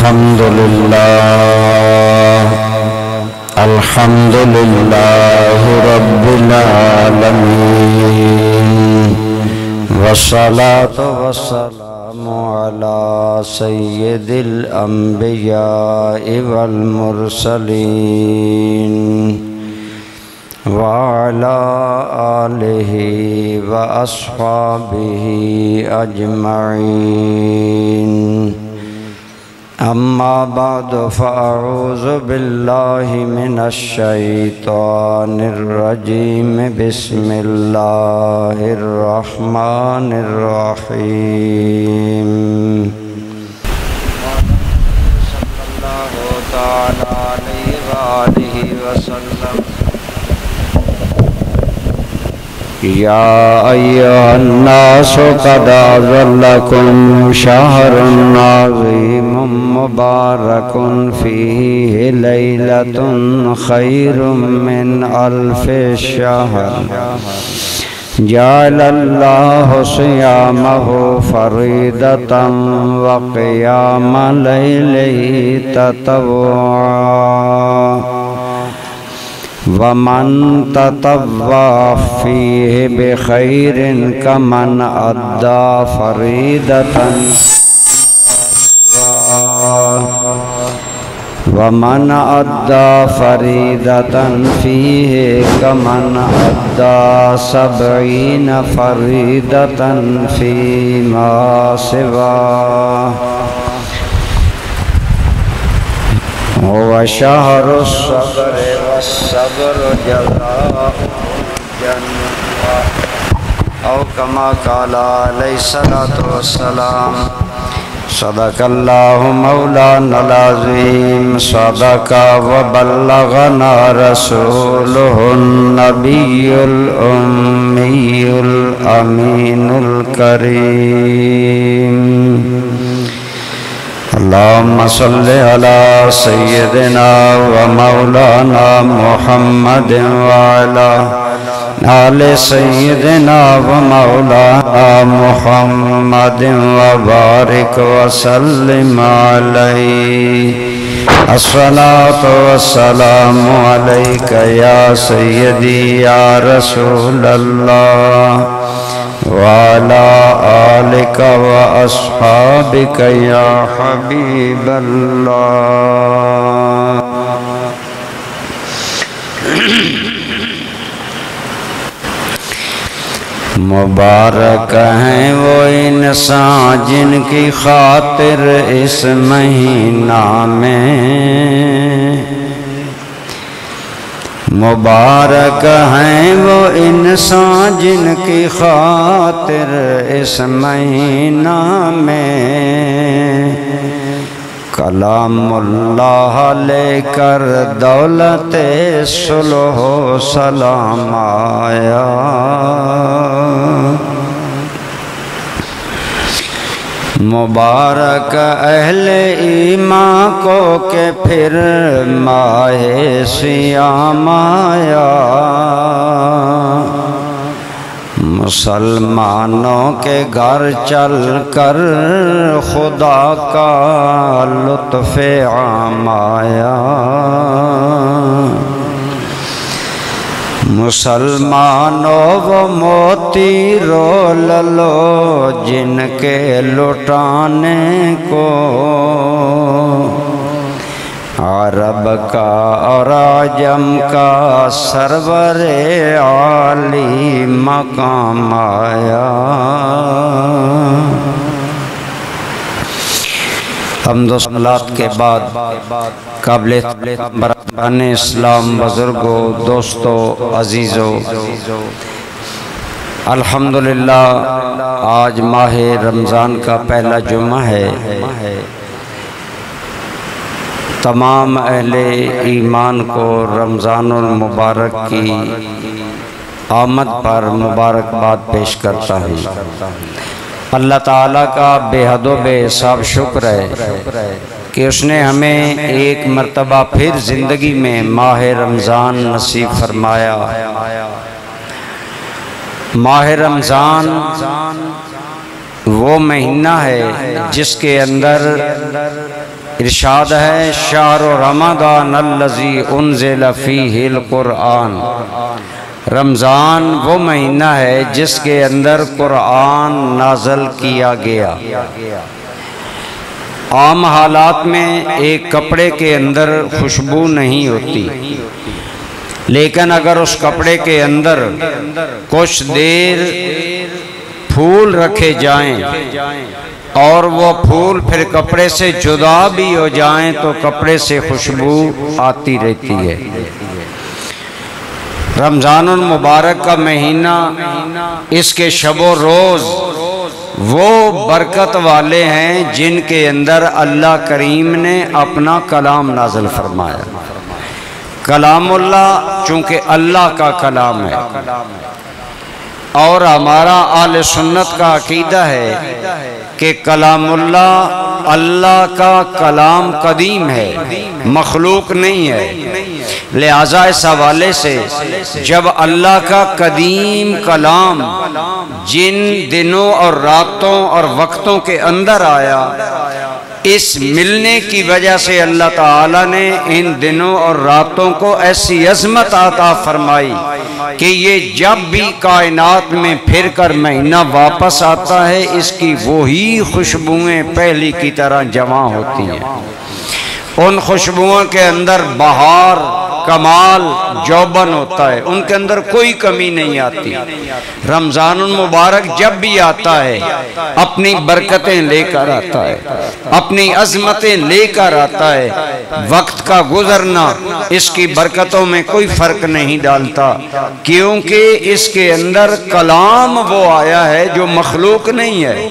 الحمد لله رب العالمين والصلاة والسلام على سيد الأنبياء والمرسلين وعلى آله وأصحابه أجمعين أما بعد فأعوذ بالله من الشيطان الرجيم بسم الله الرحمن الرحيم صلى الله تعالى عليه وآله وسلم يا أيها الناس قد أظلكم شهر عظيم مبارك فيه ليلة خير من ألف شهر جعل الله صيامه فريضة وقيام ليله تطوعا ومن تطوع فيه بخير كمن أدى فريضة ومن أدى فريضة فيه كمن أدى 70 فريضة فيما سواه هو شهر الصبر والصبر جزاء الجنة أو كما قال عليه الصلاة والسلام صدق الله مولانا العظيم صدق وبلغنا رسوله النبي الأمي الأمين الكريم اللهم صل على سيدنا ومولانا محمد وعلى آل سيدنا ومولانا محمد وبارك وسلم عليه الصلاة والسلام عليك يا سيدي يا رسول الله وعلى آلك وأصحابك يا حبيب الله مبارک ہیں وہ انسان جن کی خاطر اس مہینہ میں مبارک ہیں وہ انسان جن کی خاطر اس مہینہ میں کلام اللہ لے کر دولت صلح و سلام آیا مبارک اہل ایمان کو کہ پھر ماہ سیام آیا مسلمانوں کے گھر چل کر خدا کا لطف عام آیا مسلمانوں وہ موتی رول لو جن کے لٹانے کو عرب کا اور عجم کا سرور عالی مقام آیا حمد و صلات کے بعد قابل برادران اسلام بزرگوں دوستوں عزیزوں الحمدللہ آج ماہ رمضان کا پہلا جمعہ ہے تمام اہل ایمان کو رمضان المبارک کی آمد پر مبارکباد پیش کرتا ہوں اللہ تعالیٰ کا بے حد و بے حساب شکر ہے کہ اس نے ہمیں ایک مرتبہ پھر زندگی میں ماہ رمضان نصیب فرمایا ماہ رمضان وہ مہینہ ہے جس کے اندر ارشاد ہے شہر رمضان الذی انزل فیہ القرآن، رمضان وہ مہینہ ہے جس کے اندر قرآن نازل کیا گیا۔ عام حالات میں ایک کپڑے کے اندر خوشبو نہیں ہوتی، لیکن اگر اس کپڑے کے اندر کچھ دیر پھول رکھے جائیں اور وہ پھول پھر کپڑے سے جدا بھی ہو جائیں تو کپڑے سے خوشبو آتی رہتی ہے۔ رمضان المبارک کا مہینہ، اس کے شب و روز وہ برکت والے ہیں جن کے اندر اللہ کریم نے اپنا کلام نازل فرمایا۔ کلام اللہ چونکہ اللہ کا کلام ہے، اور ہمارا اہل سنت کا عقیدہ ہے کہ کلام اللہ اللہ کا کلام قدیم ہے، مخلوق نہیں ہے۔ لہذا اس حوالے سے جب اللہ کا قدیم کلام جن دنوں اور راتوں اور وقتوں کے اندر آیا، اس ملنے کی وجہ سے اللہ تعالیٰ نے ان دنوں اور راتوں کو ایسی عظمت عطا فرمائی کہ یہ جب بھی کائنات میں پھر کر مہینہ واپس آتا ہے اس کی وہی خوشبوئیں پہلی کی طرح جمع ہوتی ہیں۔ ان خوشبوؤں کے اندر بہار، کمال، جوبن ہوتا ہے، ان کے اندر کوئی کمی نہیں آتی۔ رمضان المبارک جب بھی آتا ہے اپنی برکتیں لے کر آتا ہے، اپنی عظمتیں لے کر آتا ہے۔ وقت کا گزرنا اس کی برکتوں میں کوئی فرق نہیں ڈالتا، کیونکہ اس کے اندر کلام وہ آیا ہے جو مخلوق نہیں ہے۔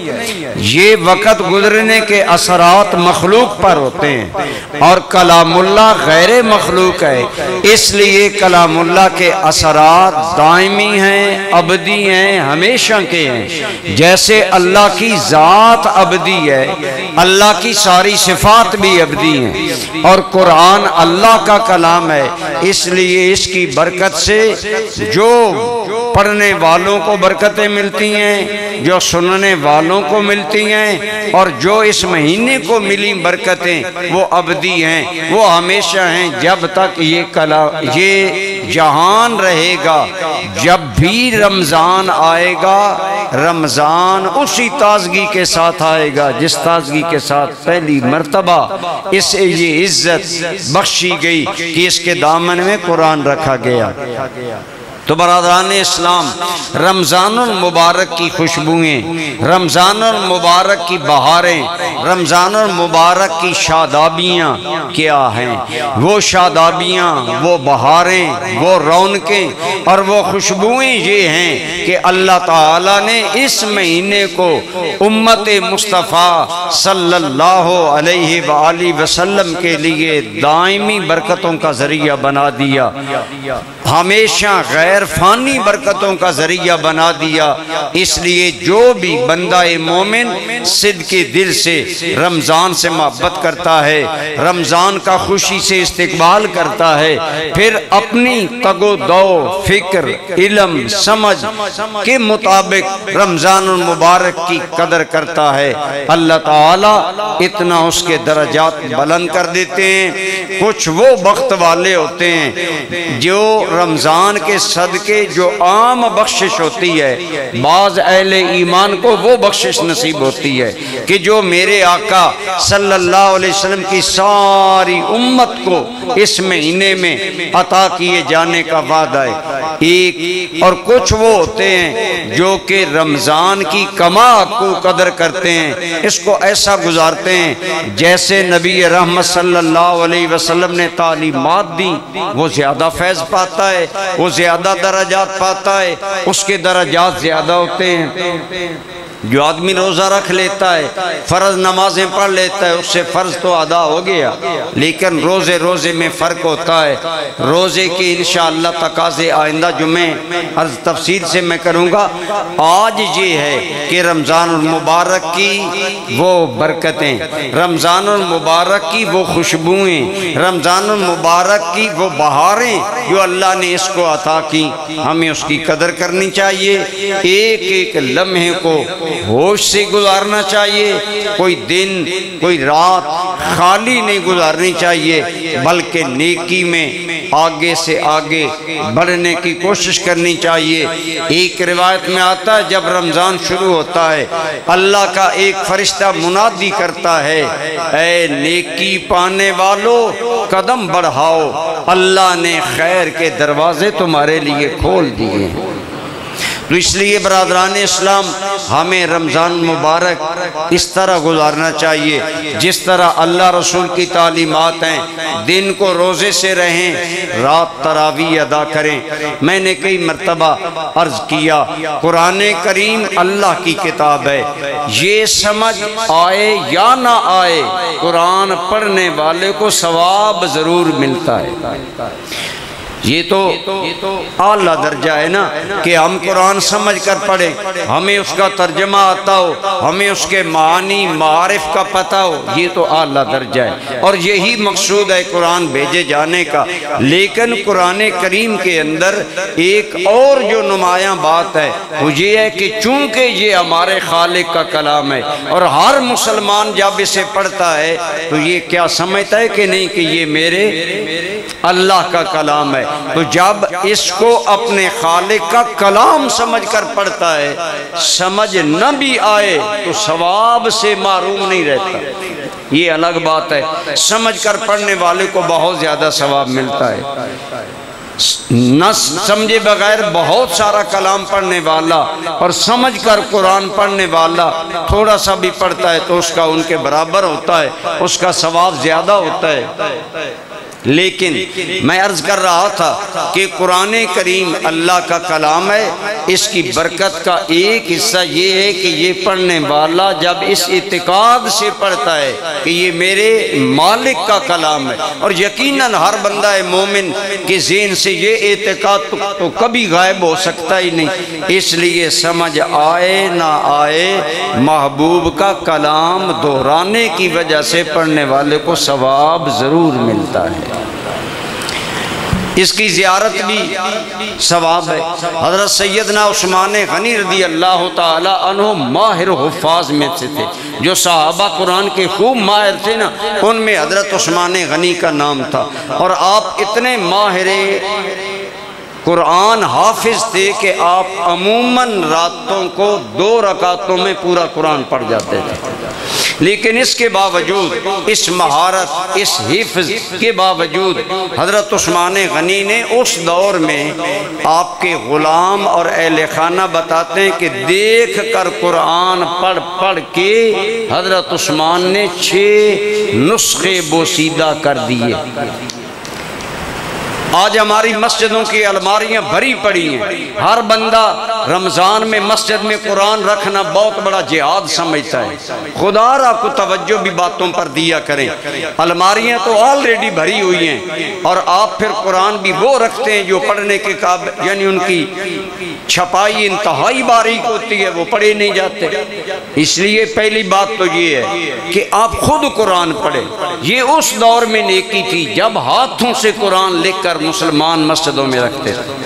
یہ وقت گزرنے کے اثرات مخلوق پر ہوتے ہیں اور کلام اللہ غیر مخلوق ہے، اس لیے کلام اللہ کے اثرات دائمی ہیں، ابدی ہیں، ہمیشہ کے ہیں۔ جیسے اللہ کی ذات ابدی ہے، اللہ کی ساری صفات بھی ابدی ہیں، اور قرآن اللہ کا کلام ہے، اس لیے اس کی برکت سے جو پڑھنے والوں کو برکتیں ملتی ہیں، جو سننے والوں کو ملتی ہیں، اور جو اس مہینے کو ملی برکتیں وہ ابدی ہیں، وہ ہمیشہ ہیں جب تک یہ جہان رہے گا۔ جب بھی رمضان آئے گا، رمضان اسی تازگی کے ساتھ آئے گا جس تازگی کے ساتھ پہلی مرتبہ اسے یہ عزت بخشی گئی کہ اس کے دامن میں قرآن رکھا گیا۔ تو برادران اسلام، رمضان المبارک کی خوشبوئیں، رمضان المبارک کی بہاریں، رمضان المبارک کی شادابیاں کیا ہیں؟ وہ شادابیاں، وہ بہاریں، وہ رونقیں اور وہ خوشبوئیں یہ ہیں کہ اللہ تعالیٰ نے اس مہینے کو امت مصطفیٰ صلی اللہ علیہ وآلہ وسلم کے لیے دائمی برکتوں کا ذریعہ بنا دیا، ہمیشہ غیر فانی برکتوں کا ذریعہ بنا دیا۔ اس لیے جو بھی بندہ مومن صدق دل سے رمضان سے محبت کرتا ہے، رمضان کا خوشی سے استقبال کرتا ہے، پھر اپنی تگ و دو، فکر، علم، سمجھ کے مطابق رمضان المبارک کی قدر کرتا ہے، اللہ تعالیٰ اتنا اس کے درجات بلند کر دیتے ہیں۔ کچھ وہ بخت والے ہوتے ہیں جو رمضان کے صدقے جو عام بخشش ہوتی ہے، بعض اہل ایمان کو وہ بخشش نصیب ہوتی ہے کہ جو میرے آقا صلی اللہ علیہ وسلم کی ساری امت کو اس مہینے میں عطا کیے جانے کا وعدہ ہے۔ ایک اور کچھ وہ ہوتے ہیں جو کہ رمضان کی کما کو قدر کرتے ہیں، اس کو ایسا گزارتے ہیں جیسے نبی رحمت صلی اللہ علیہ وسلم نے تعلیمات دی، وہ زیادہ فیض پاتا ہے، وہ زیادہ درجات پاتا ہے، اس کے درجات زیادہ ہوتے ہیں۔ جو آدمی روزہ رکھ لیتا ہے، فرض نمازیں پڑھ لیتا ہے، اس سے فرض تو ادا ہو گیا، لیکن روزے میں فرق ہوتا ہے۔ روزے کی انشاءاللہ تقاضے آئندہ جمعے عرض تفصیل سے میں کروں گا۔ آج یہ ہے کہ رمضان المبارک کی وہ برکتیں، رمضان المبارک کی وہ خوشبوئیں، رمضان المبارک کی وہ بہاریں جو اللہ نے اس کو عطا کی، ہمیں اس کی قدر کرنی چاہیے۔ ایک ایک لمحے کو ہوش سے گزارنا چاہیے، کوئی دن کوئی رات خالی نہیں گزارنی چاہیے، بلکہ نیکی میں آگے سے آگے بڑھنے کی کوشش کرنی چاہیے۔ ایک روایت میں آتا ہے جب رمضان شروع ہوتا ہے اللہ کا ایک فرشتہ منادی کرتا ہے، اے نیکی پانے والو قدم بڑھاؤ، اللہ نے خیر کے دروازے تمہارے لیے کھول دیے ہیں۔ تو اس لیے برادران اسلام ہمیں رمضان مبارک اس طرح گزارنا چاہیے جس طرح اللہ رسول کی تعلیمات ہیں۔ دن کو روزے سے رہیں، رات تراویح ادا کریں۔ میں نے کئی مرتبہ عرض کیا قرآن کریم اللہ کی کتاب ہے، یہ سمجھ آئے یا نہ آئے قرآن پڑھنے والے کو ثواب ضرور ملتا ہے۔ یہ تو اعلیٰ درجہ ہے نا کہ ہم قرآن سمجھ کر پڑھیں، ہمیں اس کا ترجمہ آتا ہو، ہمیں اس کے معانی معارف کا پتہ ہو، یہ تو اعلیٰ درجہ ہے اور یہی مقصود ہے قرآن بھیجے جانے کا۔ لیکن قرآن کریم کے اندر ایک اور جو نمایاں بات ہے وہ یہ ہے کہ چونکہ یہ ہمارے خالق کا کلام ہے اور ہر مسلمان جب اسے پڑھتا ہے تو یہ کیا سمجھتا ہے کہ نہیں کہ یہ میرے اللہ کا کلام ہے، تو جب اس کو اپنے خالق کا کلام سمجھ کر پڑھتا ہے، سمجھ نہ بھی آئے تو ثواب سے محروم نہیں رہتا۔ یہ الگ بات ہے، سمجھ کر پڑھنے والے کو بہت زیادہ ثواب ملتا ہے، نہ سمجھے بغیر بہت سارا کلام پڑھنے والا اور سمجھ کر قرآن پڑھنے والا تھوڑا سا بھی پڑھتا ہے تو اس کا ان کے برابر ہوتا ہے، اس کا ثواب زیادہ ہوتا ہے۔ لیکن میں عرض کر رہا تھا کہ قرآن کریم اللہ کا کلام ہے، اس کی برکت کا ایک حصہ یہ ہے کہ یہ پڑھنے والا جب اس اعتقاد سے پڑھتا ہے کہ یہ میرے مالک کا کلام ہے، اور یقیناً ہر بندہ مومن کے ذہن سے یہ اعتقاد تو کبھی غائب ہو سکتا ہی نہیں، اس لیے سمجھ آئے نہ آئے محبوب کا کلام دہرانے کی وجہ سے پڑھنے والے کو ثواب ضرور ملتا ہے۔ اس کی زیارت بھی ثواب ہے۔ حضرت سیدنا عثمان غنی رضی اللہ تعالی عنہ ماہر حفاظ میں سے تھے، جو صحابہ قرآن کے خوب ماہر تھے نا، ان میں حضرت عثمان غنی کا نام تھا، اور آپ اتنے ماہر قرآن حافظ تھے کہ آپ عموماً راتوں کو 2 رکعتوں میں پورا قرآن پڑھ جاتے تھے۔ لیکن اس کے باوجود، اس مہارت، اس حفظ کے باوجود حضرت عثمان غنی نے اس دور میں آپ کے غلام اور اہل خانہ بتاتے ہیں کہ دیکھ کر قرآن پڑھ پڑھ کے حضرت عثمان نے 6 نسخے بوسیدہ کر دیے۔ آج ہماری مسجدوں کی الماریاں بھری پڑی ہیں، ہر بندہ رمضان میں مسجد میں قرآن رکھنا بہت بڑا جہاد سمجھتا ہے۔ خدا را کو توجہ بھی باتوں پر دیا کریں، الماریاں تو آلریڈی بھری ہوئی ہیں اور آپ پھر قرآن بھی وہ رکھتے ہیں جو پڑھنے کے قابل، یعنی ان کی چھپائی انتہائی باریک ہوتی ہے، وہ پڑھے نہیں جاتے۔ اس لیے پہلی بات تو یہ ہے کہ آپ خود قرآن پڑھیں۔ یہ اس دور میں نیکی تھی جب ہاتھوں سے قرآن لکھ کر مسلمان مسجدوں میں رکھتے تھے۔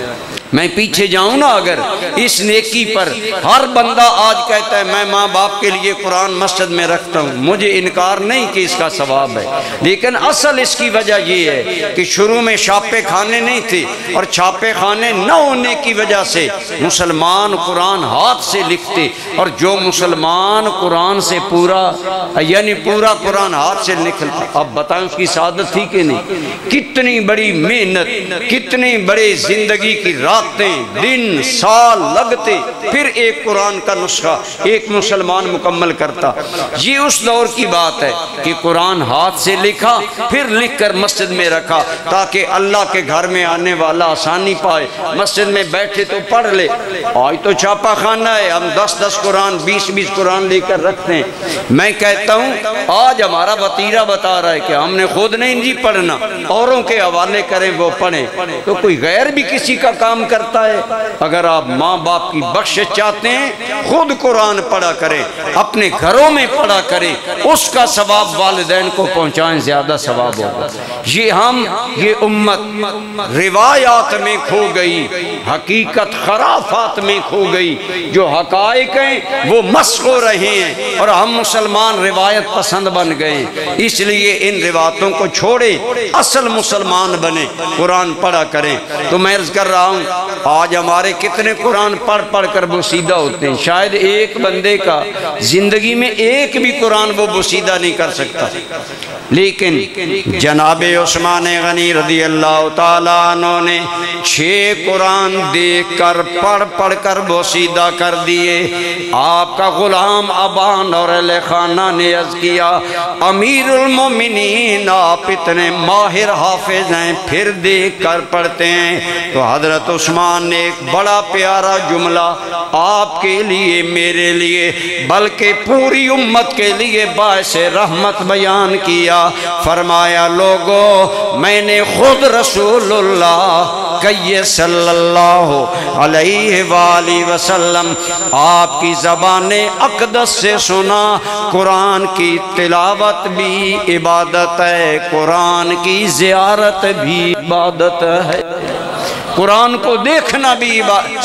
میں پیچھے جاؤں نا اگر اس نیکی پر، ہر بندہ آج کہتا ہے میں ماں باپ کے لیے قرآن مسجد میں رکھتا ہوں، مجھے انکار نہیں کہ اس کا ثواب ہے، لیکن اصل اس کی وجہ یہ ہے کہ شروع میں چھاپے خانے نہیں تھے، اور چھاپے خانے نہ ہونے کی وجہ سے مسلمان قرآن ہاتھ سے لکھتے، اور جو مسلمان قرآن سے پورا قرآن ہاتھ سے لکھتا، اب بتائیں اس کی سعادت تھی کہ نہیں؟ کتنی بڑی محنت، کتنی بڑی زندگی کی راتیں، دن، سال لگتے، پھر ایک قرآن کا نسخہ ایک مسلمان مکمل کرتا۔ یہ اس دور کی بات ہے کہ قرآن ہاتھ سے لکھا، پھر لکھ کر مسجد میں رکھا تاکہ اللہ کے گھر میں آنے والا آسانی پائے، مسجد میں بیٹھے تو پڑھ لے۔ آج تو چھاپا خانہ ہے، ہم 10 قرآن 20 قرآن لے کر رکھتے ہیں۔ میں کہتا ہوں آج ہمارا وطیرہ بتا رہا ہے کہ ہم نے خود نہیں جی پڑھنا، اوروں کے حوالے کریں وہ پڑھیں، تو کوئی غیر بھی کسی کا کام کرتا ہے؟ اگر آپ ماں باپ کی بخشش چاہتے ہیں خود قرآن پڑھا کریں، اپنے گھروں میں پڑھا کریں، اس کا ثواب والدین کو پہنچائیں، زیادہ ثواب ہوگا۔ یہ امت روایات میں کھو گئی، حقیقت خرافات میں کھو گئی، جو حقائق ہیں وہ مسخ ہو رہے ہیں اور ہم مسلمان روایت پسند بن گئے۔ اس لیے ان روایتوں کو چھوڑیں، اصل مسلمان بنے، قرآن پڑھا کریں۔ تو میں عرض کر رہا ہوں آج ہمارے کتنے قرآن پڑھ پڑھ کر بوسیدہ ہوتے ہیں، شاید ایک بندے کا زندگی میں ایک بھی قرآن وہ بوسیدہ نہیں کر سکتا، لیکن جناب عثمان غنی رضی اللہ تعالیٰ عنہ نے 6 قرآن دیکھ کر پڑھ پڑھ کر بوسیدہ کر دیے۔ آپ کا غلام ابان اور اہل خانہ نے عرض کیا امیر المومنین آپ اتنے ماہر حافظ ہیں پھر دیکھ کر پڑھتے ہیں؟ تو حضرت عثمان نے ایک بڑا پیارا جملہ آپ کے لیے، میرے لیے، بلکہ پوری امت کے لیے باعث رحمت بیان کیا۔ فرمایا لوگو میں نے خود رسول اللہ کہیے صلی اللہ علیہ وآلہ وسلم آپ کی زبان اقدس سے سنا، قرآن کی تلاوت بھی عبادت ہے، قرآن کی زیارت بھی عبادت ہے، قرآن کو دیکھنا بھی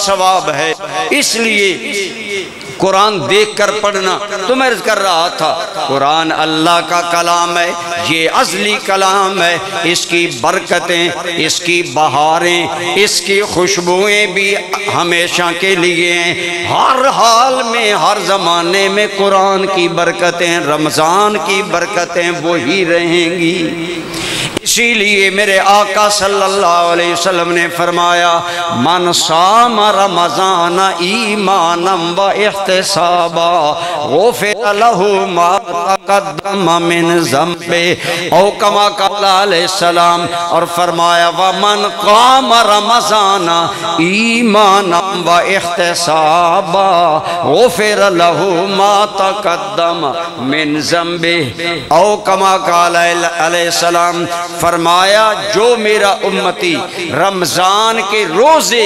ثواب ہے۔ اس لیے قرآن دیکھ کر پڑھنا۔ تو میں عرض کر رہا تھا قرآن اللہ کا کلام ہے، یہ ازلی کلام ہے، اس کی برکتیں، اس کی بہاریں، اس کی خوشبوئیں بھی ہمیشہ کے لیے ہیں، ہر حال میں، ہر زمانے میں قرآن کی برکتیں، رمضان کی برکتیں وہی رہیں گی۔ اسی لیے میرے آقا صلی اللہ علیہ وسلم نے فرمایا من صام رمضان ایمانا و احتسابا غفر له ما تقدم من ذنبه، او کما قال علیہ السلام، اور فرمایا ومن قام رمضان ایمانا و احتسابا غفر له ما تقدم من ذنبه، او کما قال علیہ السلام، فرمایا جو میرا امتی رمضان کے روزے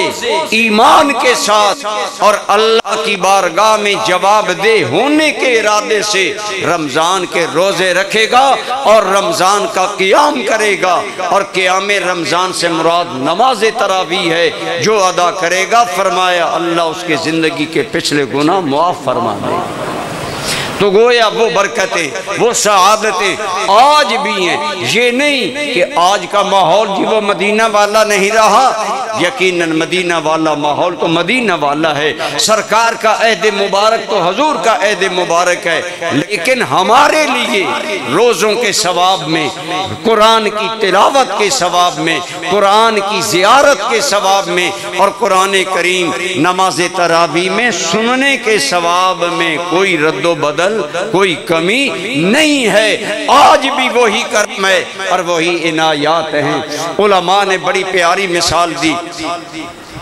ایمان کے ساتھ اور اللہ کی بارگاہ میں جواب دہ ہونے کے ارادے سے رمضان کے روزے رکھے گا اور رمضان کا قیام کرے گا، اور قیام رمضان سے مراد نماز تراویح ہے، جو ادا کرے گا فرمایا اللہ اس کے زندگی کے پچھلے گناہ معاف فرما دے گا۔ تو گویا وہ برکتیں، وہ سعادتیں آج بھی ہیں۔ یہ نہیں کہ آج کا ماحول جی وہ مدینہ والا نہیں رہا، یقیناً مدینہ والا ماحول تو مدینہ والا ہے، سرکار کا عہد مبارک تو حضور کا عہد مبارک ہے، لیکن ہمارے لیے روزوں کے ثواب میں، قرآن کی تلاوت کے ثواب میں، قرآن کی زیارت کے ثواب میں، اور قرآن کریم نماز تراویح میں سننے کے ثواب میں کوئی رد و بدل، کوئی کمی نہیں ہے۔ آج بھی وہی کرم ہے اور وہی عنایات ہیں۔ علماء نے بڑی پیاری مثال دی،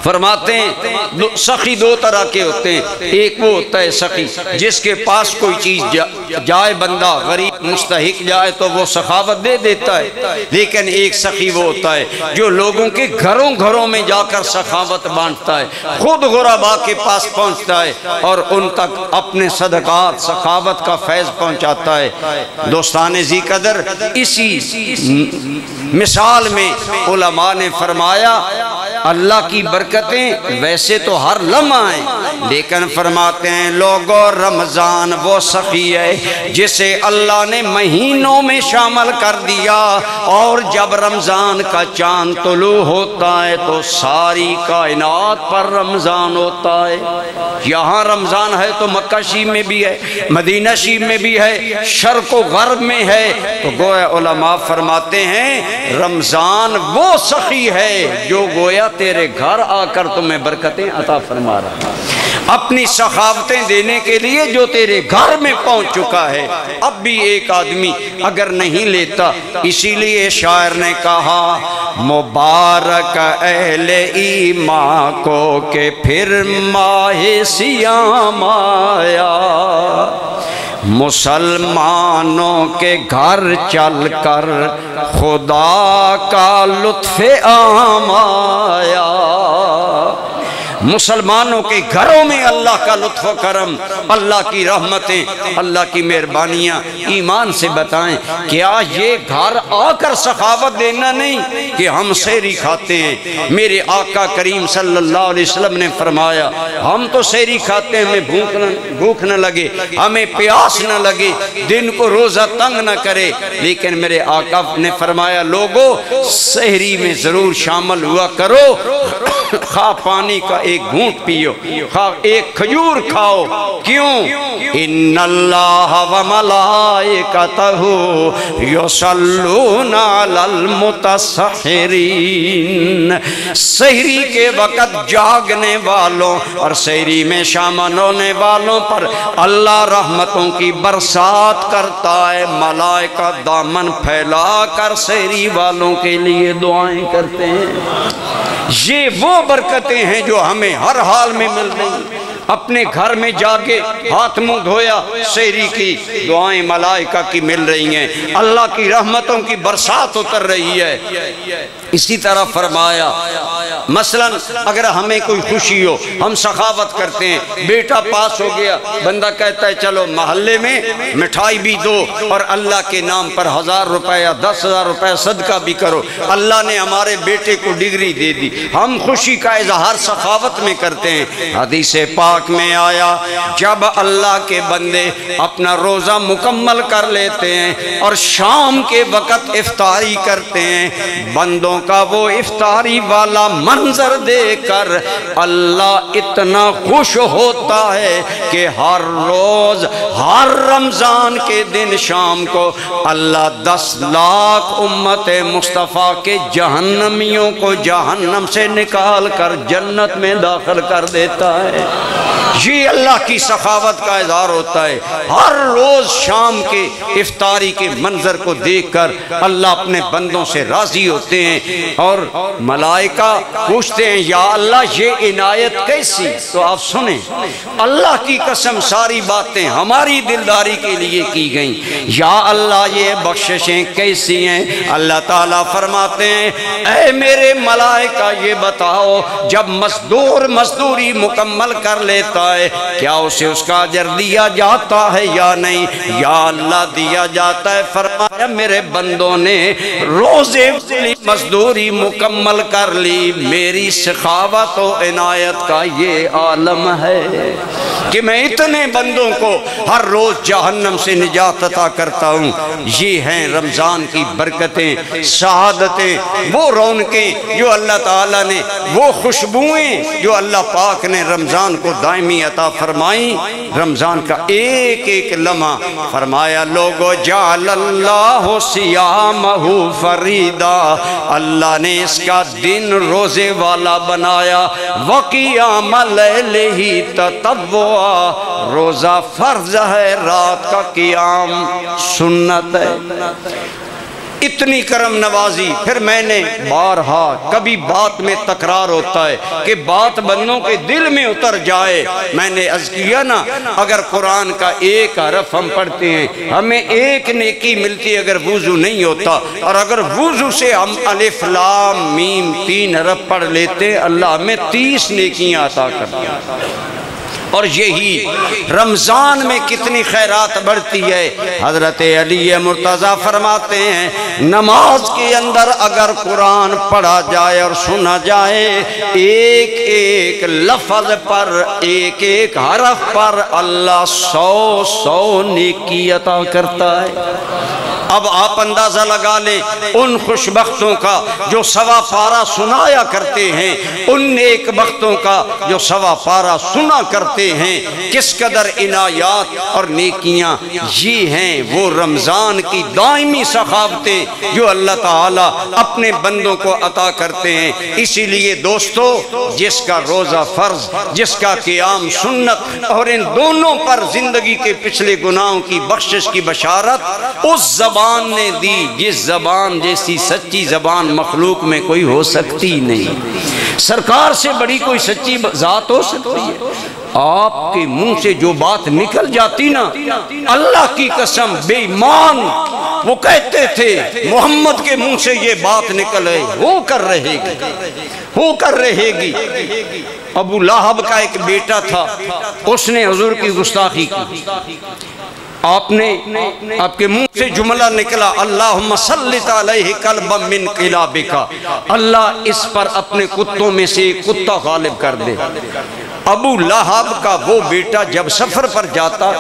فرماتے ہیں سخی 2 طرح کے ہوتے ہیں، ایک وہ ہوتا ہے سخی جس کے پاس کوئی چیز جائے، بندہ غریب مستحق جائے تو وہ سخاوت دے دیتا ہے، لیکن ایک سخی وہ ہوتا ہے جو لوگوں کے گھروں گھروں میں جا کر سخاوت بانٹتا ہے، خود غرباء کے پاس پہنچتا ہے اور ان تک اپنے صدقات، سخاوت کا فیض پہنچاتا ہے۔ دوستان ذی قدر، اسی مثال میں علماء نے فرمایا اللہ کی برکتیں ویسے تو ہر لمحہ ہیں، لیکن فرماتے ہیں لوگوں رمضان وہ سخی ہے جسے اللہ نے مہینوں میں شامل کر دیا، اور جب رمضان کا چاند طلوع ہوتا ہے تو ساری کائنات پر رمضان ہوتا ہے۔ یہاں رمضان ہے تو مکہ شریف میں بھی ہے، مدینہ شریف میں بھی ہے، شرق و غرب میں ہے، تو گویا علماء فرماتے ہیں رمضان وہ سخی ہے جو گویا تیرے گھر آ کر تمہیں برکتیں عطا فرما رہا ہے، اپنی سخاوتیں دینے کے لیے جو تیرے گھر میں پہنچ چکا ہے۔ اب بھی ایک آدمی اگر نہیں لیتا، اسی لیے شاعر نے کہا مبارک اہل ایمان کو کہ پھر ماہ سیام آیا، مسلمانوں کے گھر چل کر خدا کا لطف عام آیا، مسلمانوں کے گھروں میں اللہ کا لطف و کرم، اللہ کی رحمتیں، اللہ کی مہربانیاں ایمان سے بتائیں۔ کیا یہ گھر آ کر سخاوت دینا نہیں کہ ہم سحری کھاتے ہیں؟ میرے آقا کریم صلی اللہ علیہ وسلم نے فرمایا ہم تو سحری کھاتے ہیں، ہمیں بھوک نہ لگے، ہمیں پیاس نہ لگے، دن کو روزہ تنگ نہ کرے، لیکن میرے آقا نے فرمایا لوگو سحری میں ضرور شامل ہوا کرو، خواہ پانی کا ایک گھونٹ پیو، خواہ ایک کھجور کھاؤ۔ کیوں؟ ان اللہ و ملائکتہ یصلون علی المتسحرین، سحری کے وقت جاگنے والوں اور سحری میں شامل ہونے والوں پر اللہ رحمتوں کی برسات کرتا ہے۔ ملائکہ دامن پھیلا کر سحری والوں کے لیے دعائیں کرتے ہیں۔ یہ وہ برکتیں ہیں جو ہمیں ہر حال میں مل رہی ہیں۔ اپنے گھر میں جاگے، ہاتھ منہ دھویا، سحری کی دعائیں ملائکہ کی مل رہی ہیں، اللہ کی رحمتوں کی برسات اتر رہی ہے۔ اسی طرح فرمایا مثلا اگر ہمیں کوئی خوشی ہو، ہم سخاوت کرتے ہیں، بیٹا پاس ہو گیا، بندہ کہتا ہے چلو محلے میں مٹھائی بھی دو اور اللہ کے نام پر 1000 روپے یا 10,000 روپے صدقہ بھی کرو، اللہ نے ہمارے بیٹے کو ڈگری دے دی، ہم خوشی کا اظہار سخاوت میں کرتے ہیں۔ حدیث پاک میں آیا جب اللہ کے بندے اپنا روزہ مکمل کر لیتے ہیں اور شام کے وقت افطاری کرتے ہیں، بندوں کا وہ افطاری والا منظر دیکھ کر اللہ اتنا خوش ہوتا ہے کہ ہر روز ہر رمضان کے دن شام کو اللہ 10 لاکھ امت مصطفیٰ کے جہنمیوں کو جہنم سے نکال کر جنت میں داخل کر دیتا ہے۔ یہ اللہ کی سخاوت کا اظہار ہوتا ہے۔ ہر روز شام کے افطاری کے منظر کو دیکھ کر اللہ اپنے بندوں سے راضی ہوتے ہیں اور ملائکہ پوچھتے ہیں یا اللہ یہ عنایت کیسی؟ تو آپ سنیں، اللہ کی قسم ساری باتیں ہماری دلداری کے لیے کی گئیں۔ یا اللہ یہ بخششیں کیسی ہیں؟ اللہ تعالیٰ فرماتے ہیں اے میرے ملائکہ یہ بتاؤ جب مزدور مزدوری مکمل کر لیتا ہے کیا اسے اس کا اجر دیا جاتا ہے یا نہیں؟ یا اللہ دیا جاتا ہے۔ فرمایا میرے بندوں نے روزے مزدوری مکمل کر لی، میری سخاوت و عنایت کا یہ عالم ہے کہ میں اتنے بندوں کو ہر روز جہنم سے نجات عطا کرتا ہوں۔ یہ ہیں رمضان کی برکتیں، سعادتیں، وہ رونقیں جو اللہ تعالیٰ نے، وہ خوشبوئیں جو اللہ پاک نے رمضان کو دائمی عطا فرمائیں۔ رمضان کا ایک ایک لمحہ فرمایا لوگو جعل اللہ صیامہ فریدا، اللہ نے اس کا دن روزے والا بنایا، وقیام لیلہ تطوعا، روزہ فرض ہے، رات کا قیام سنت ہے۔ اتنی کرم نوازی۔ پھر میں نے بارہا، کبھی بات میں تکرار ہوتا ہے کہ بات بندوں کے دل میں اتر جائے، میں نے عرض کیا نا اگر قرآن کا ایک حرف ہم پڑھتے ہیں ہمیں ایک نیکی ملتی ہے اگر وضو نہیں ہوتا، اور اگر وضو سے ہم الف لام میم 3 حرف پڑھ لیتے اللہ ہمیں 30 نیکیاں عطا کرتے ہیں۔ اور یہی رمضان میں کتنی خیرات بڑھتی ہے۔ حضرت علی مرتضیٰ فرماتے ہیں نماز کے اندر اگر قرآن پڑھا جائے اور سنا جائے ایک ایک لفظ پر، ایک ایک حرف پر اللہ 100 نیکی عطا کرتا ہے۔ اب آپ اندازہ لگا لیں ان خوشبختوں کا جو 1.25 پارہ سنایا کرتے ہیں، ان نیک بختوں کا جو 1.25 پارہ سنا کرتے ہیں، کس قدر عنایات اور نیکیاں۔ یہ ہیں وہ رمضان کی دائمی سخاوتیں جو اللہ تعالیٰ اپنے بندوں کو عطا کرتے ہیں۔ اسی لیے دوستو جس کا روزہ فرض، جس کا قیام سنت، اور ان دونوں پر زندگی کے پچھلے گناہوں کی بخشش کی بشارت اس زبان نے دی جس زبان جیسی سچی زبان مخلوق میں کوئی ہو سکتی نہیں۔ سرکار سے بڑی کوئی سچی ذات ہو سکتی ہے؟ آپ کے منہ سے جو بات نکل جاتی نا، اللہ کی قسم بے ایمان وہ کہتے تھے محمد کے منہ سے یہ بات نکل ہے، وہ کر رہے گی، وہ کر رہے گی۔ ابو لہب کا ایک بیٹا تھا، اس نے حضور کی گستاخی کی، آپ کے منہ سے جملہ نکلا اللہم سلط علیہ کلبا من کلابک، اللہ اس پر اپنے کتوں میں سے کتا غالب کر دے۔ ابو لہب کا وہ بیٹا جب سفر پر جاتا،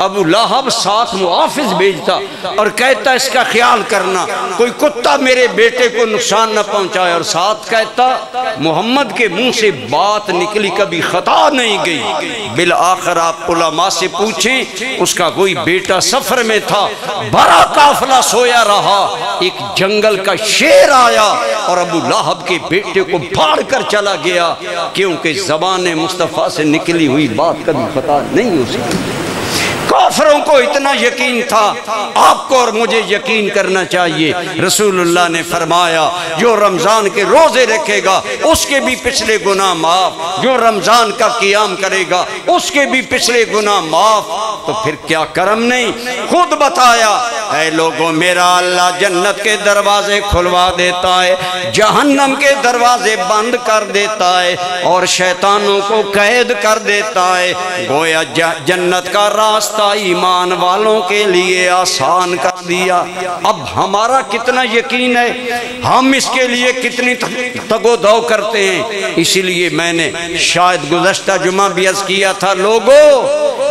ابو لہب ساتھ محافظ بھیجتا اور کہتا اس کا خیال کرنا کوئی کتا میرے بیٹے کو نقصان نہ پہنچائے، اور ساتھ کہتا محمد کے منہ سے بات نکلی کبھی خطا نہیں گئی۔ بالآخر آپ علماء سے پوچھیں، اس کا کوئی بیٹا سفر میں تھا، بڑا قافلہ سویا رہا، ایک جنگل کا شیر آیا اور ابو لہب کے بیٹے کو پھاڑ کر چلا گیا، کیونکہ زبان مصطفیٰ سے نکلی ہوئی بات کبھی پتہ نہیں ہو سکتی۔ کافروں کو اتنا یقین تھا، آپ کو اور مجھے یقین کرنا چاہیے۔ رسول اللہ نے فرمایا جو رمضان کے روزے رکھے گا اس کے بھی پچھلے گناہ معاف، جو رمضان کا قیام کرے گا اس کے بھی پچھلے گناہ معاف۔ تو پھر کیا کرم نہیں؟ خود بتایا اے لوگوں میرا اللہ جنت کے دروازے کھلوا دیتا ہے، جہنم کے دروازے بند کر دیتا ہے، اور شیطانوں کو قید کر دیتا ہے۔ گویا جنت کا راستہ ایمان والوں کے لیے آسان کر دیا۔ اب ہمارا کتنا یقین ہے، ہم اس کے لیے کتنی تگ و دو کرتے ہیں۔ اسی لیے میں نے شاید گزشتہ جمعہ بھی عرض کیا تھا، لوگوں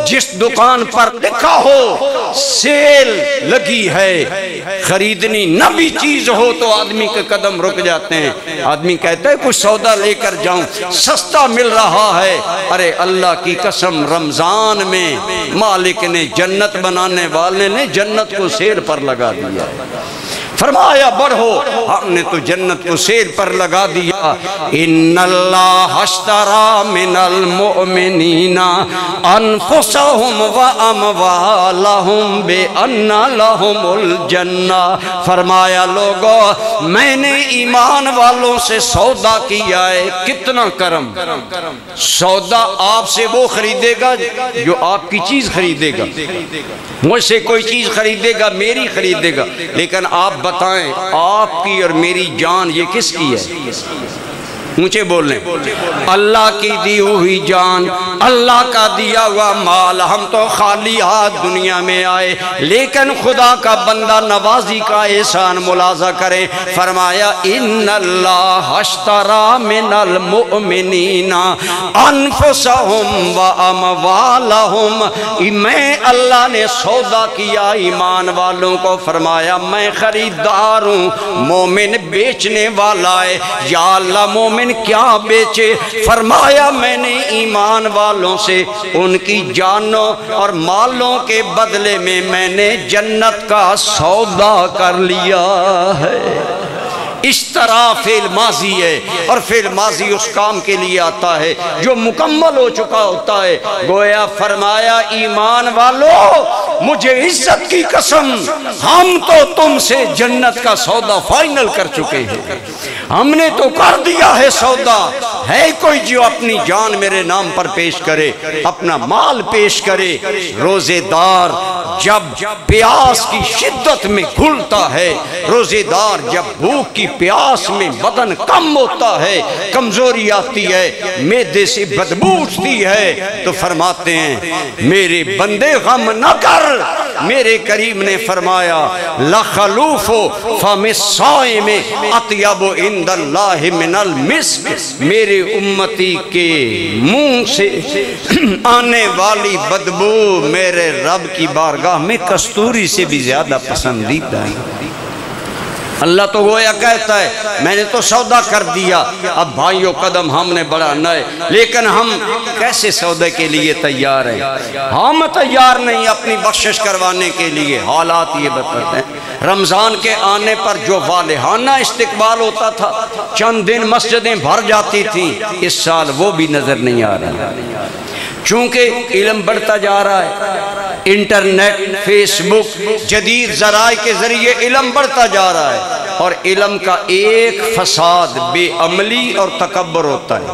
جس دکان پر لکھا ہو سیل لگی ہے، خریدنی نہ بھی چیز ہو تو آدمی کے قدم رک جاتے ہیں۔ آدمی کہتا ہے کچھ سودا لے کر جاؤں، سستا مل رہا ہے۔ ارے اللہ کی قسم رمضان میں مالک نے جنت بنانے والے نے جنت کو سیل پر لگا دیا، فرمایا بڑھو، ہم نے تو جنت کو سیل پر لگا دیا۔ ان اللہ اشترى من المؤمنین انفسهم واموالهم بان لهم الجنہ، فرمایا لوگوں میں نے ایمان والوں سے سودا کیا ہے۔ کتنا کرم! سودا آپ سے وہ خریدے گا جو آپ کی چیز خریدے گا، مجھ سے کوئی چیز خریدے گا میری خریدے گا، لیکن آپ بتائیں آپ کی اور میری جان یہ کس کی ہے؟ اونچے بولیں، اللہ کی دی ہوئی جان، اللہ کا دیا ہوا مال۔ ہم تو خالی ہاتھ دنیا میں آئے، لیکن خدا کا بندہ نوازی کا احسان ملاحظہ کریں۔ فرمایا ان اللہ اشترى من المؤمنین انفسهم واموالهم، میں اللہ نے سودا کیا ایمان والوں کو۔ فرمایا میں خریدار ہوں، مومن بیچنے والا ہے۔ یا اللہ مومن کیا بیچے؟ فرمایا میں نے ایمان والوں سے ان کی جانوں اور مالوں کے بدلے میں نے جنت کا سودا کر لیا ہے۔ اشترا فعل ماضی ہے، اور فعل ماضی اس کام کے لیے آتا ہے جو مکمل ہو چکا ہوتا ہے۔ گویا فرمایا ایمان والو مجھے عزت کی قسم ہم تو تم سے جنت کا سودا فائنل کر چکے ہیں، ہم نے تو کر دیا ہے سودا۔ ہے کوئی جو اپنی جان میرے نام پر پیش کرے، اپنا مال پیش کرے؟ روزے دار جب پیاس کی شدت میں گھلتا ہے، روزے دار جب بھوک کی پیاس میں بدن کم ہوتا ہے، کمزوری آتی ہے، معدے سے بدبو اٹھتی ہے، تو فرماتے ہیں میرے بندے غم نہ کر۔ میرے کریم نے فرمایا لخلوف فم الصائم اطیب عند اللہ من المسک، میرے امتی کے منہ سے آنے والی بدبو میرے رب کی بارگاہ میں کستوری سے بھی زیادہ پسندیدہ ہے۔ اللہ تو گویا کہتا ہے میں نے تو سودا کر دیا۔ اب بھائیوں قدم ہم نے بڑھانا ہے، لیکن ہم کیسے سودے کے لیے تیار ہیں؟ ہم تیار نہیں اپنی بخشش کروانے کے لیے۔ حالات یہ بتاتے ہیں رمضان کے آنے پر جو والہانہ استقبال ہوتا تھا، چند دن مسجدیں بھر جاتی تھیں، اس سال وہ بھی نظر نہیں آ رہا۔ چونکہ علم بڑھتا جا رہا ہے، انٹرنیٹ، فیس بک، جدید ذرائع کے ذریعے علم بڑھتا جا رہا ہے، اور علم کا ایک فساد بے عملی اور تکبر ہوتا ہے۔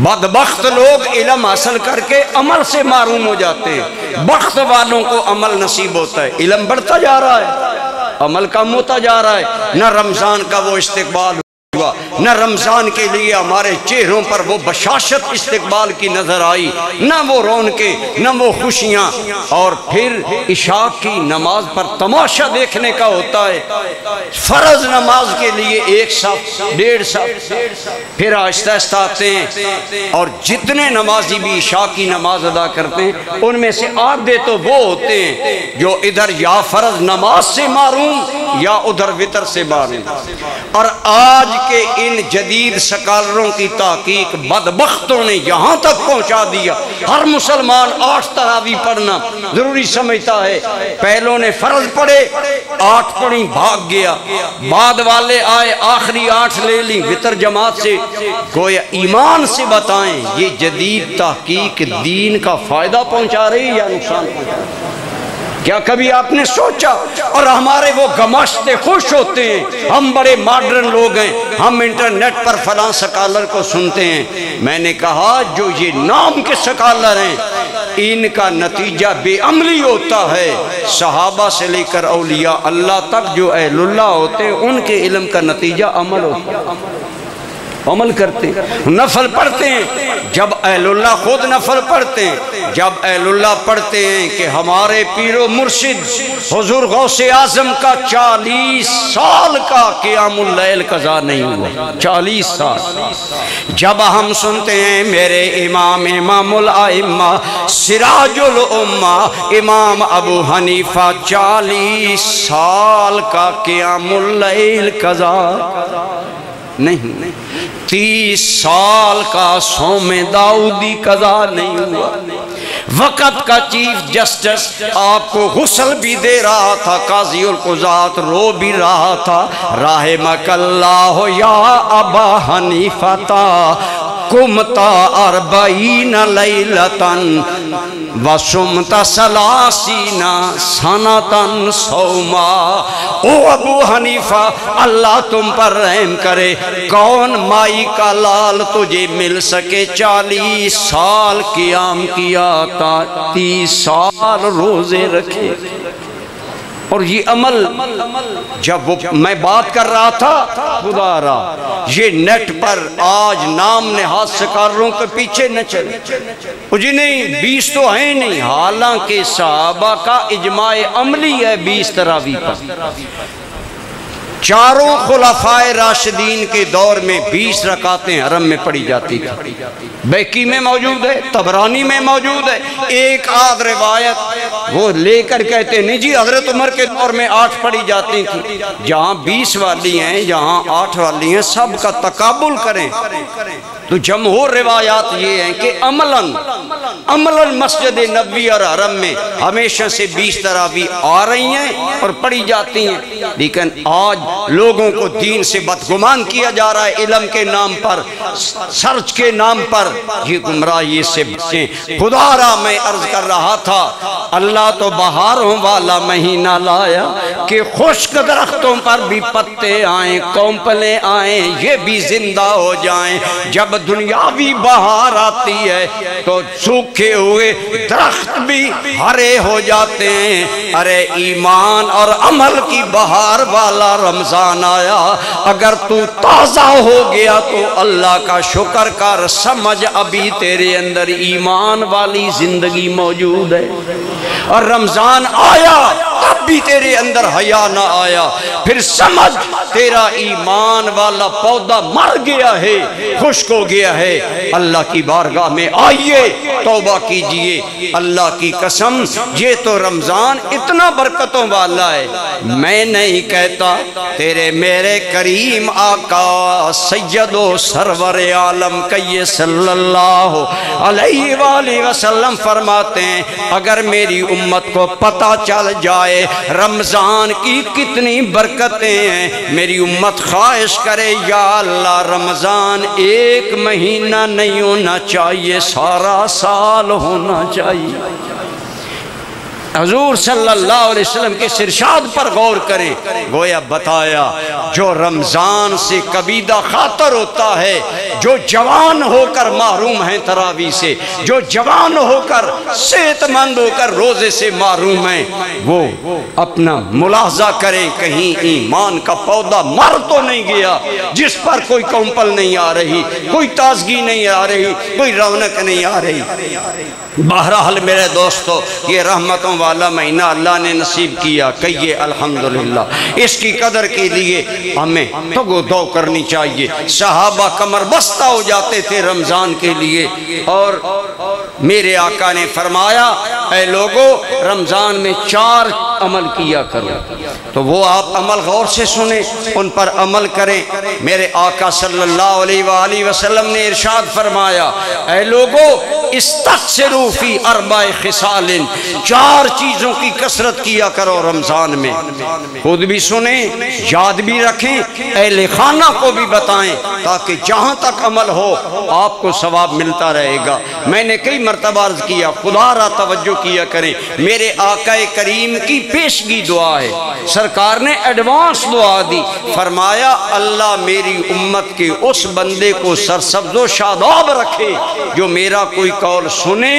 بدبخت لوگ علم حاصل کر کے عمل سے محروم ہو جاتے ہیں، بخت والوں کو عمل نصیب ہوتا ہے، علم بڑھتا جا رہا ہے، عمل کم ہوتا جا رہا ہے۔ نہ رمضان کا وہ استقبال ہوا، نہ رمضان کے لیے ہمارے چہروں پر وہ بشاشت استقبال کی نظر آئی، نہ وہ رونقیں، نہ وہ خوشیاں۔ اور پھر عشاء کی نماز پر تماشا دیکھنے کا ہوتا ہے، فرض نماز کے لیے 1 صف 1.5 صف، پھر آہستہ آہستہ آتے ہیں، اور جتنے نمازی بھی عشاء کی نماز ادا کرتے ہیں ان میں سے آدھے تو وہ ہوتے ہیں جو ادھر یا فرض نماز سے محروم یا ادھر وتر سے محروم۔ اور آج کے ان جدید سکالروں کی تحقیق بدبختوں نے یہاں تک پہنچا دیا، ہر مسلمان 8 تراویح پڑھنا ضروری سمجھتا ہے۔ پہلوں نے فرض پڑھے، 8 پڑھی، بھاگ گیا، بعد والے آئے، آخری 8 لے لی وتر جماعت سے۔ گویا ایمان سے بتائیں یہ جدید تحقیق دین کا فائدہ پہنچا رہی یا نقصان پہنچا رہی؟ کیا کبھی آپ نے سوچا؟ اور ہمارے وہ گماشتے خوش ہوتے ہیں، ہم بڑے ماڈرن لوگ ہیں، ہم انٹرنیٹ پر فلاں سکالر کو سنتے ہیں۔ میں نے کہا جو یہ نام کے سکالر ہیں ان کا نتیجہ بے عملی ہوتا ہے۔ صحابہ سے لے کر اولیاء اللہ تک جو اہل اللہ ہوتے ہیں ان کے علم کا نتیجہ عمل ہوتا ہے، عمل کرتے ہیں، نفل پڑھتے ہیں۔ جب اہل اللہ خود نفل پڑھتے ہیں، جب اہل اللہ پڑھتے ہیں کہ ہمارے پیر و مرشد حضور غوث اعظم کا 40 سال کا قیام اللیل قضا نہیں ہوا، 40 سال۔ جب ہم سنتے ہیں میرے امام امام الائمہ سراج الامہ امام ابو حنیفہ 40 سال کا قیام اللیل قضا نہیں، 30 سال کا صوم داؤدی قضا نہیں ہوا۔ وقت کا چیف جسٹس آپ کو غسل بھی دے رہا تھا، قاضی القضات رو بھی رہا تھا، رحمک اللہ یا ابا حنیفہ قمتا 40 لیلتن وسمت 30 سنتن صوما۔ او ابو حنیفہ اللہ تم پر رحم کرے، کون مائی کا لال تجھے مل سکے 40 سال قیام کیا تھا، 30 سال روزے رکھے۔ اور یہ عمل جب میں بات کر رہا تھا خدا رہا، یہ نیٹ پر آج نام نہاد سکالروں کے پیچھے نہ چلے، جی نہیں 20 تو ہیں نہیں، حالانکہ صحابہ کا اجماع عملی ہے 20 تراویح پر۔ چاروں خلفائے راشدین کے دور میں 20 رکعتیں حرم میں پڑھی جاتی تھی، بیکی میں موجود ہے، طبرانی میں موجود ہے۔ ایک آدھ روایت وہ لے کر کہتے نہیں جی حضرت عمر کے دور میں 8 پڑھی جاتی تھی۔ جہاں 20 والی ہیں، جہاں 8 والی ہیں، سب کا تقابل کریں تو جمہور روایات یہ ہیں کہ عملاً مسجد نبوی اور حرم میں ہمیشہ سے 20 تراویح آ رہی ہیں اور پڑھی جاتی ہیں، لیکن آج لوگوں کو دین سے بدگمان کیا جا رہا ہے، علم کے نام پر، سرچ کے نام پر۔ یہ گمراہی سے بچیں۔ خدا را میں عرض کر رہا تھا اللہ تو بہاروں والا مہینہ لایا کہ خشک درختوں پر بھی پتے آئیں، کومپلیں آئیں، یہ بھی زندہ ہو جائیں۔ جب دنیاوی بہار آتی ہے تو سوکھے ہوئے درخت بھی ہرے ہو جاتے ہیں۔ ارے ایمان اور عمل کی بہار والا رمضان آیا، اگر تو تازہ ہو گیا تو اللہ کا شکر کر، سمجھ ابھی تیرے اندر ایمان والی زندگی موجود ہے۔ اور رمضان آیا تب بھی تیرے اندر حیا نہ آیا، پھر سمجھ تیرا ایمان والا پودا مر گیا ہے، خشک ہو گیا ہے۔ اللہ کی بارگاہ میں آئیے، توبہ کیجئے۔ اللہ کی قسم یہ تو رمضان اتنا برکتوں والا ہے، میں نہیں کہتا، تیرے میرے کریم آقا سید و سرور عالم کئی صلی اللہ علیہ وآلہ وسلم فرماتے ہیں اگر میری امت کو پتہ چل جائے رمضان کی کتنی برکتیں ہیں، میری امت خواہش کرے یا اللہ رمضان 1 مہینہ نہیں ہونا چاہیے، سارا سال ہونا چاہیے۔ حضور صلی اللہ علیہ وسلم کے ارشاد پر غور کریں، گویا بتایا جو رمضان سے کبیدہ خاطر ہوتا ہے، جو جوان ہو کر محروم ہیں تراویح سے، جو جوان ہو کر صحت مند ہو کر روزے سے محروم ہیں، وہ اپنا ملاحظہ کریں کہیں ایمان کا پودا مر تو نہیں گیا جس پر کوئی کمپل نہیں آ رہی، کوئی تازگی نہیں آ رہی، کوئی رونق نہیں آ رہی۔ بہرحال میرے دوستو، یہ رحمتوں والا مہینہ اللہ نے نصیب کیا، کہیے الحمدللہ۔ اس کی قدر کے لیے ہمیں تگو دو کرنی چاہیے۔ صحابہ کمر بستہ ہو جاتے تھے رمضان کے لیے، اور میرے آقا نے فرمایا اے لوگو رمضان میں 4 عمل کیا کرو، تو وہ آپ عمل غور سے سنیں، ان پر عمل کریں۔ میرے آقا صلی اللہ علیہ وآلہ وسلم نے ارشاد فرمایا اے لوگو استکثروا فی 4 خصال، 4 چیزوں کی کثرت کیا کرو رمضان میں۔ خود بھی سنیں، یاد بھی رکھیں، اہل خانہ کو بھی بتائیں، تاکہ جہاں تک عمل ہو آپ کو ثواب ملتا رہے گا۔ میں نے کئی مرتبہ عرض کیا، خدا را توجہ کیا کریں، میرے آقا کریم کی پیشگی دعا ہے، سرکار نے ایڈوانس دعا دی، فرمایا اللہ میری امت کے اس بندے کو سرسبز و شاداب رکھے جو میرا کوئی قول سنے،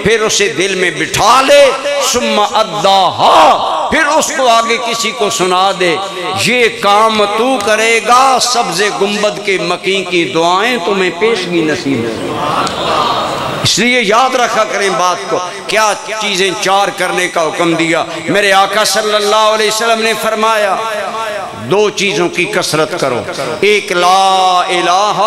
پھر اسے دل میں بٹھا لے، ثم اداہا، پھر اس کو آگے کسی کو سنا دے۔ یہ کام تو کرے گا، سبز گنبد کے مکین کی دعائیں تمہیں پیشگی نصیب ہے۔ اس لیے یاد رکھا کریں بات کو، کیا چیزیں 4 کرنے کا حکم دیا۔ میرے آقا صلی اللہ علیہ وسلم نے فرمایا 2 چیزوں کی کثرت کرو، ایک لا الہ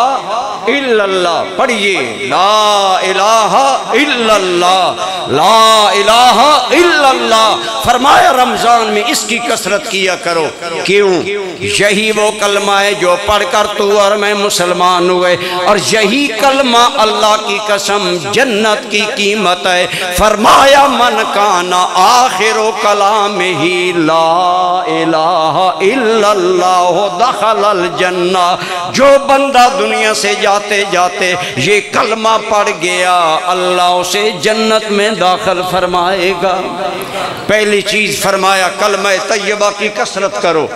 الا اللہ، پڑھیے لا الہ الا اللہ، لا الہ الا اللہ۔ فرمایا رمضان میں اس کی کثرت کیا کرو، کیوں؟ یہی وہ کلمہ ہے جو پڑھ کر تو اور میں مسلمان ہوئے، اور یہی کلمہ اللہ کی قسم جنت کی قیمت ہے۔ فرمایا من کان آخر کلامہ لا الہ الا اللہ دخل الجنہ، جو بندہ دنیا سے جاتے جاتے یہ کلمہ پڑھ گیا اللہ اسے جنت میں داخل فرمائے گا۔ پہلی چیز فرمایا کلمہ طیبہ کی کثرت کرو،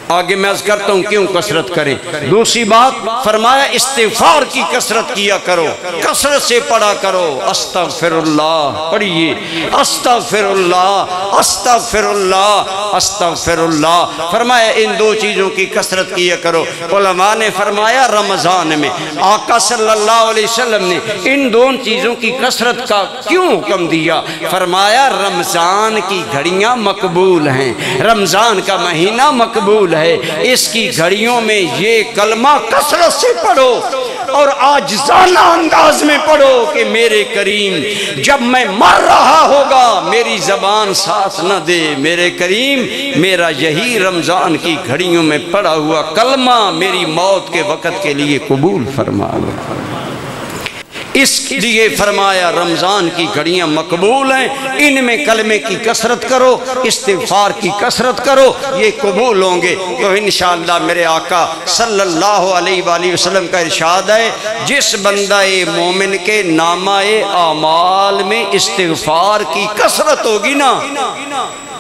آگے میں عرض کرتا ہوں کیوں کثرت کریں۔ دوسری بات فرمایا استغفار کی کثرت کیا کرو، کثرت سے پڑھا کرو، استغفر اللہ، پڑھیے استغفر اللہ استغفر اللہ استغفر اللہ۔ فرمایا ان 2 چیزوں کی کثرت کیا کرو۔ علماء نے فرمایا رمضان میں آقا صلی اللہ علیہ وسلم نے ان 2 چیزوں کی کثرت کا کیوں حکم دیا؟ فرمایا رمضان کی گھڑیاں مقبول ہیں، رمضان کا مہینہ مقبول ہے، اس کی گھڑیوں میں یہ کلمہ کثرت سے پڑھو اور عاجزانہ انداز میں پڑھو کہ میرے کریم جب میں مر رہا ہوگا میری زبان ساتھ نہ دے، میرے کریم میرا یہی رمضان کی گھڑیوں میں پڑھا ہوا کلمہ میری موت کے وقت کے لیے قبول فرما لو۔ اس لیے فرمایا رمضان کی گھڑیاں مقبول ہیں، ان میں کلمے کی کثرت کرو، استغفار کی کثرت کرو، یہ قبول ہوں گے۔ تو انشاءاللہ میرے آقا صلی اللہ علیہ وآلہ وسلم کا ارشاد ہے جس بندہ مومن کے نامہ اعمال میں استغفار کی کثرت ہوگی نا،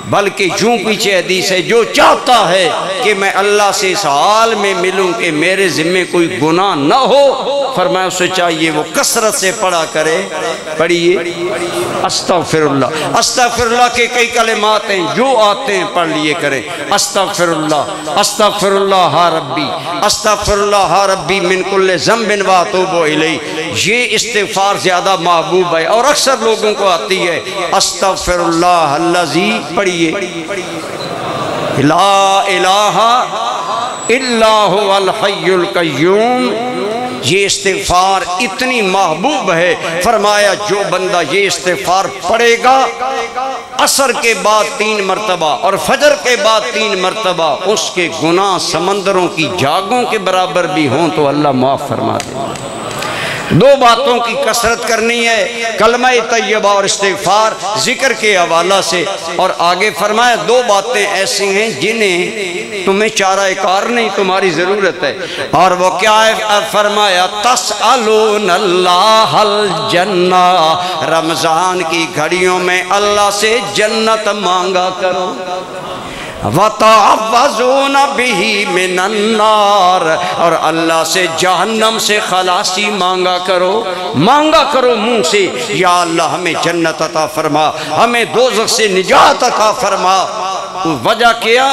بلکہ یوں پیچھے حدیث ہے جو چاہتا ہے کہ میں اللہ سے اس حال میں ملوں کہ میرے ذمہ کوئی گناہ نہ ہو، فرمایا اسے چاہیے وہ کثرت سے پڑھا کرے۔ پڑھیے استغفر اللہ، استغفر اللہ کے کئی کلمات ہیں جو آتے ہیں پڑھ لیے کریں، استغفر اللہ ربی، استغفر اللہ ربی من کل ذنب واتوب الیہ۔ یہ استغفار زیادہ محبوب ہے اور اکثر لوگوں کو آتی ہے استغفر اللہ الذی، پڑھیے لا الہ الا هو الحی القیوم۔ یہ استغفار اتنی محبوب ہے، فرمایا جو بندہ یہ استغفار پڑھے گا عصر کے بعد 3 مرتبہ اور فجر کے بعد 3 مرتبہ، اس کے گناہ سمندروں کی جاگوں کے برابر بھی ہوں تو اللہ معاف فرما دے۔ دو باتوں کی کثرت کرنی ہے، کلمہ طیبہ اور استغفار ذکر کے حوالہ سے، اور آگے فرمایا دو باتیں ایسی ہیں جنہیں تمہیں چارہ کار نہیں، تمہاری ضرورت ہے، اور وہ کیا ہے؟ فرمایا تسألون اللہ الجنہ، رمضان کی گھڑیوں میں اللہ سے جنت مانگا کرو، وَتَعَوَّذُونَ بِهِ مِنَ النَّارِ، اور اللہ سے جہنم سے خلاصی مانگا کرو منہ سے، یا اللہ ہمیں جنت عطا فرما، ہمیں دوزخ سے نجات عطا فرما۔ وجہ کیا؟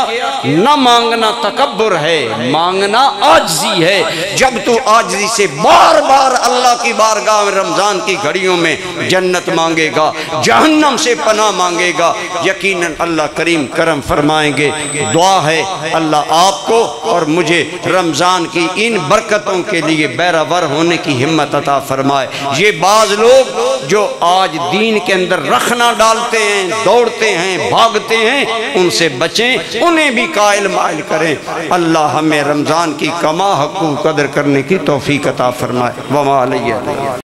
نہ مانگنا تکبر ہے، مانگنا عاجزی ہے۔ جب تو عاجزی سے بار بار اللہ کی بارگاہ میں رمضان کی گھڑیوں میں جنت مانگے گا، جہنم سے پناہ مانگے گا، یقیناً اللہ کریم کرم فرمائیں گے۔ دعا ہے اللہ آپ کو اور مجھے رمضان کی ان برکتوں کے لیے بیراور ہونے کی ہمت عطا فرمائے۔ یہ بعض لوگ جو آج دین کے اندر رخنا ڈالتے ہیں، دوڑتے ہیں، بھاگتے ہیں، ان سے بچیں، انہیں بھی قائل مائل کریں۔ اللہ ہمیں رمضان کی کما حقوق قدر کرنے کی توفیق عطا فرمائے۔ وما علیہ